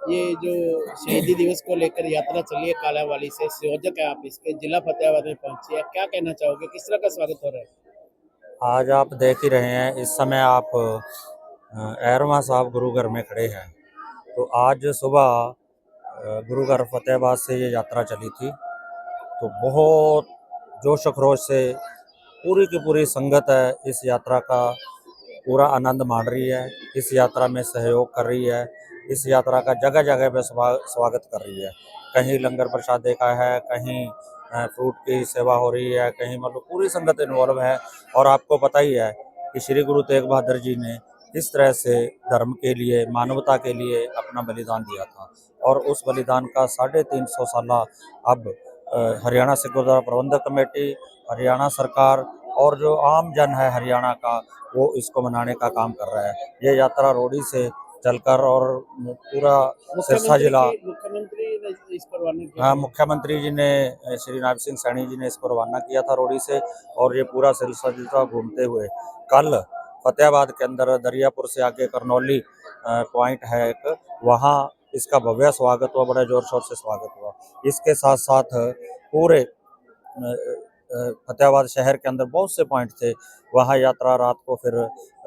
ये जो शहीदी दिवस को लेकर यात्रा चली है कालांवाली से, संयोजक है आप इसके, जिला फतेहाबाद में पहुंची है, क्या कहना चाहोगे, किस तरह का स्वागत हो रहा है? आज आप देख ही रहे हैं, इस समय आप एरवा साहब गुरु घर में खड़े हैं। तो आज सुबह गुरु घर फतेहाबाद से ये यात्रा चली थी। तो बहुत जोश खरोश से पूरी की पूरी संगत है इस यात्रा का पूरा आनंद मान रही है, इस यात्रा में सहयोग कर रही है, इस यात्रा का जगह जगह पे स्वागत कर रही है। कहीं लंगर प्रसाद का है, कहीं फ्रूट की सेवा हो रही है, कहीं मतलब पूरी संगत इन्वॉल्व है। और आपको पता ही है कि श्री गुरु तेग बहादुर जी ने किस तरह से धर्म के लिए, मानवता के लिए अपना बलिदान दिया था। और उस बलिदान का 350 साला अब हरियाणा सिख गुरुद्वारा प्रबंधक कमेटी, हरियाणा सरकार और जो आम जन है हरियाणा का, वो इसको मनाने का काम कर रहा है। ये यात्रा रोडी से चलकर और पूरा सिरसा जिला, मुख्यमंत्री ने इसको रवाना किया। हाँ, मुख्यमंत्री जी ने, श्री नायब सिंह सैनी जी ने इसको रवाना किया था रोडी से। और ये पूरा सिरसा जिला घूमते हुए कल फतेहाबाद के अंदर दरियापुर से आगे करनौली पॉइंट है एक, वहाँ इसका भव्य स्वागत हुआ, बड़े जोर शोर से स्वागत हुआ। इसके साथ साथ पूरे फतेहाबाद शहर के अंदर बहुत से पॉइंट थे, वहाँ यात्रा रात को फिर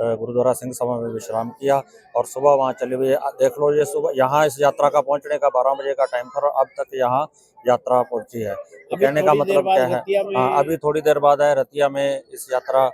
गुरुद्वारा सिंह सभा में विश्राम किया और सुबह वहाँ चले हुए। देख लो, ये सुबह यहाँ इस यात्रा का पहुँचने का 12 बजे का टाइम था और अब तक यहाँ यात्रा पहुँची है। तो कहने का मतलब क्या है, हाँ, अभी थोड़ी देर बाद है रतिया में इस यात्रा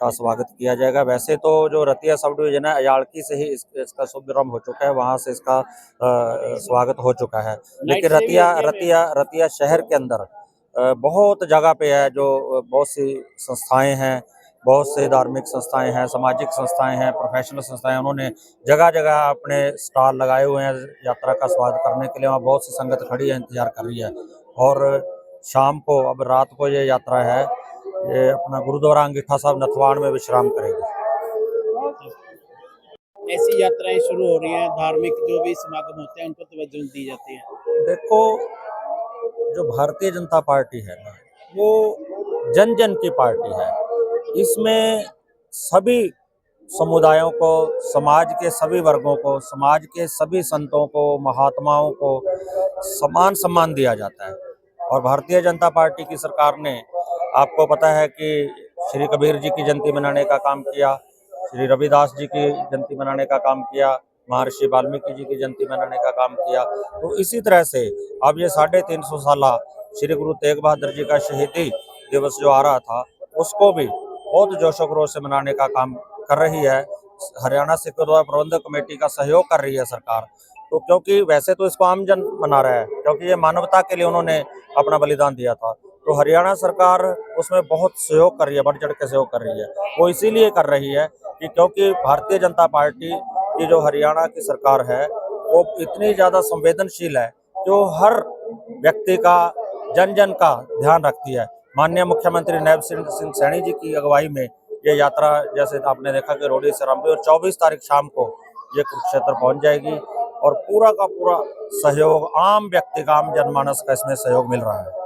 का स्वागत किया जाएगा। वैसे तो जो रतिया सब डिवीजन है, अयाड़की से ही इसका शुभारंभ हो चुका है, वहाँ से इसका स्वागत हो चुका है। लेकिन रतिया शहर के अंदर बहुत जगह पे है, जो बहुत सी संस्थाएं हैं, बहुत से धार्मिक संस्थाएं हैं, सामाजिक संस्थाएं हैं, प्रोफेशनल संस्थाएं, उन्होंने जगह जगह अपने स्टॉल लगाए हुए हैं यात्रा का स्वागत करने के लिए। वहाँ बहुत सी संगत खड़ी है, इंतजार कर रही है। और शाम को, अब रात को ये यात्रा है, ये अपना गुरुद्वारा अंगीठा साहब नथवाण में विश्राम करेगी। ऐसी यात्राएं शुरू हो रही हैं, धार्मिक जो भी समागम होते हैं उनको तवज्जो दी जाती है। देखो, जो भारतीय जनता पार्टी है ना, वो जन जन की पार्टी है। इसमें सभी समुदायों को, समाज के सभी वर्गों को, समाज के सभी संतों को, महात्माओं को समान सम्मान दिया जाता है। और भारतीय जनता पार्टी की सरकार ने, आपको पता है कि श्री कबीर जी की जयंती मनाने का काम किया, श्री रविदास जी की जयंती मनाने का काम किया, महर्षि वाल्मीकि जी की जयंती मनाने का काम किया। तो इसी तरह से अब ये 350 साला श्री गुरु तेग बहादुर जी का शहीदी दिवस जो आ रहा था, उसको भी बहुत जोशो खरोश से मनाने का काम कर रही है। हरियाणा सिख गुरुद्वारा प्रबंधक कमेटी का सहयोग कर रही है सरकार। तो क्योंकि वैसे तो इसको आमजन मना रहा है, क्योंकि ये मानवता के लिए उन्होंने अपना बलिदान दिया था। तो हरियाणा सरकार उसमें बहुत सहयोग कर रही है, बढ़ चढ़ के सहयोग कर रही है। वो इसीलिए कर रही है कि क्योंकि भारतीय जनता पार्टी की जो हरियाणा की सरकार है, वो इतनी ज़्यादा संवेदनशील है, जो हर व्यक्ति का, जन जन का ध्यान रखती है। माननीय मुख्यमंत्री नायब सिंह सैनी जी की अगुवाई में ये यात्रा, जैसे आपने देखा कि रोडी से आरंभ हुई और 24 तारीख शाम को ये कुरुक्षेत्र पहुंच जाएगी। और पूरा का पूरा सहयोग आम व्यक्ति का, आम जनमानस का इसमें सहयोग मिल रहा है।